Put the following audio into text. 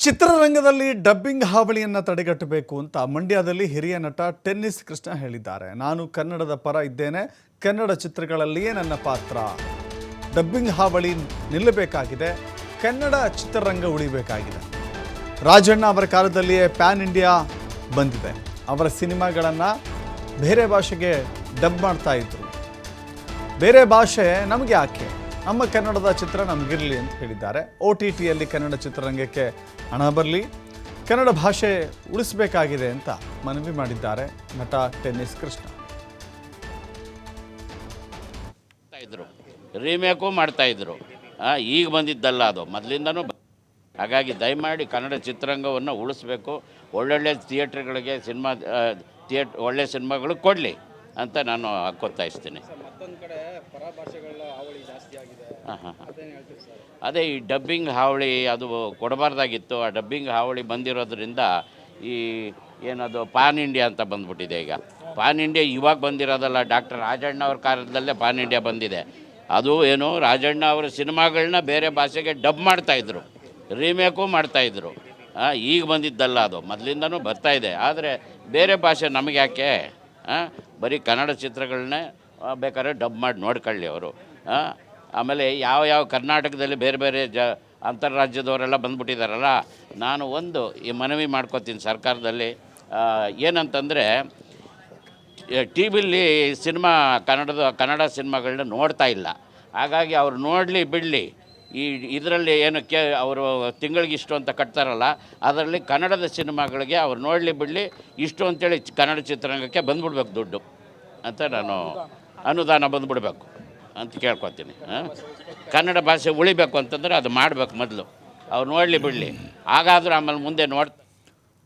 ಚಿತ್ರರಂಗದಲ್ಲಿ ಡಬ್ಬಿಂಗ್ ಹಾವಳಿಯನ್ನು ತಡೆಗಟ್ಟಬೇಕು ಅಂತ ಮಂಡ್ಯದಲ್ಲಿ ಹಿರಿಯ ನಟ ಟೆನ್ನಿಸ್ ಕೃಷ್ಣ ಹೇಳಿದ್ದಾರೆ. ನಾನು ಕನ್ನಡದ ಪರ ಇದ್ದೇನೆ, ಕನ್ನಡ ಚಿತ್ರಗಳಲ್ಲಿಯೇ ನನ್ನ ಪಾತ್ರ. ಡಬ್ಬಿಂಗ್ ಹಾವಳಿ ನಿಲ್ಲಬೇಕಾಗಿದೆ, ಕನ್ನಡ ಚಿತ್ರರಂಗ ಉಳಿಬೇಕಾಗಿದೆ. ರಾಜಣ್ಣ ಅವರ ಕಾಲದಲ್ಲಿಯೇ ಪ್ಯಾನ್ ಇಂಡಿಯಾ ಬಂದಿದೆ. ಅವರ ಸಿನಿಮಾಗಳನ್ನು ಬೇರೆ ಭಾಷೆಗೆ ಡಬ್ ಮಾಡ್ತಾ ಇದ್ರು. ಬೇರೆ ಭಾಷೆ ನಮಗೆ ಯಾಕೆ, ನಮ್ಮ ಕನ್ನಡದ ಚಿತ್ರ ನಮಗಿರಲಿ ಅಂತ ಹೇಳಿದ್ದಾರೆ. OTTಯಲ್ಲಿ ಕನ್ನಡ ಚಿತ್ರರಂಗಕ್ಕೆ ಹಣ ಬರಲಿ, ಕನ್ನಡ ಭಾಷೆ ಉಳಿಸಬೇಕಾಗಿದೆ ಅಂತ ಮನವಿ ಮಾಡಿದ್ದಾರೆ ನಟ ಟೆನ್ನಿಸ್ ಕೃಷ್ಣ. ರೀಮೇಕು ಮಾಡ್ತಾ ಇದ್ರು, ಈಗ ಬಂದಿದ್ದಲ್ಲ, ಅದು ಮೊದಲಿಂದನೂ. ಹಾಗಾಗಿ ದಯಮಾಡಿ ಕನ್ನಡ ಚಿತ್ರರಂಗವನ್ನು ಉಳಿಸ್ಬೇಕು, ಒಳ್ಳೊಳ್ಳೆ ಥಿಯೇಟ್ರ್ಗಳಿಗೆ ಒಳ್ಳೆ ಸಿನಿಮಾಗಳು ಕೊಡಲಿ ಅಂತ ನಾನು ಒತ್ತಾಯಿಸ್ತೀನಿ. ಅದೇ ಈ ಡಬ್ಬಿಂಗ್ ಹಾವಳಿ ಅದು ಕೊಡಬಾರ್ದಾಗಿತ್ತು. ಆ ಡಬ್ಬಿಂಗ್ ಹಾವಳಿ ಬಂದಿರೋದ್ರಿಂದ ಈ ಏನದು ಪಾನ್ ಇಂಡಿಯಾ ಅಂತ ಬಂದ್ಬಿಟ್ಟಿದೆ. ಈಗ ಪಾನ್ ಇಂಡಿಯಾ ಇವಾಗ ಬಂದಿರೋದಲ್ಲ, ಡಾಕ್ಟರ್ ರಾಜಣ್ಣ ಅವ್ರ ಕಾಲದಲ್ಲೇ ಪಾನ್ ಇಂಡಿಯಾ ಬಂದಿದೆ. ಅದು ಏನು, ರಾಜಣ್ಣ ಅವರ ಸಿನಿಮಾಗಳನ್ನ ಬೇರೆ ಭಾಷೆಗೆ ಡಬ್ ಮಾಡ್ತಾಯಿದ್ರು, ರೀಮೇಕು ಮಾಡ್ತಾಯಿದ್ರು. ಈಗ ಬಂದಿದ್ದಲ್ಲ, ಅದು ಮೊದಲಿಂದನೂ ಬರ್ತಾಯಿದೆ. ಆದರೆ ಬೇರೆ ಭಾಷೆ ನಮಗೆ ಯಾಕೆ, ಬರೀ ಕನ್ನಡ ಚಿತ್ರಗಳನ್ನೇ ಬೇಕಾದ್ರೆ ಡಬ್ ಮಾಡಿ ನೋಡ್ಕೊಳ್ಳಿ ಅವರು. ಆಮೇಲೆ ಯಾವ ಕರ್ನಾಟಕದಲ್ಲಿ ಬೇರೆ ಬೇರೆ ಅಂತಾರಾಜ್ಯದವರೆಲ್ಲ ಬಂದ್ಬಿಟ್ಟಿದ್ದಾರಲ್ಲ, ನಾನು ಈ ಮನವಿ ಮಾಡ್ಕೋತೀನಿ ಸರ್ಕಾರದಲ್ಲಿ. ಏನಂತಂದರೆ, ಟಿ ವಿಲಿ ಕನ್ನಡ ಸಿನಿಮಾಗಳನ್ನ ನೋಡ್ತಾ ಇಲ್ಲ. ಹಾಗಾಗಿ ಅವ್ರು ನೋಡಲಿ ಬಿಡಲಿ, ಇದರಲ್ಲಿ ಏನಕ್ಕೆ ಅವರು ತಿಂಗಳಿಗೆ ಇಷ್ಟು ಅಂತ ಕಟ್ತಾರಲ್ಲ, ಅದರಲ್ಲಿ ಕನ್ನಡದ ಸಿನಿಮಾಗಳಿಗೆ ಅವ್ರು ನೋಡಲಿ ಬಿಡಲಿ, ಇಷ್ಟು ಅಂತೇಳಿ ಕನ್ನಡ ಚಿತ್ರರಂಗಕ್ಕೆ ಬಂದ್ಬಿಡ್ಬೇಕು ದುಡ್ಡು ಅಂತ, ನಾನು ಅನುದಾನ ಬಂದುಬಿಡ್ಬೇಕು ಅಂತ ಕೇಳ್ಕೊತೀನಿ. ಕನ್ನಡ ಭಾಷೆ ಉಳಿಬೇಕು ಅಂತಂದರೆ ಅದು ಮಾಡಬೇಕು ಮೊದಲು, ಅವ್ರು ನೋಡಲಿ ಬಿಡಲಿ. ಹಾಗಾದರೂ ಆಮೇಲೆ ಮುಂದೆ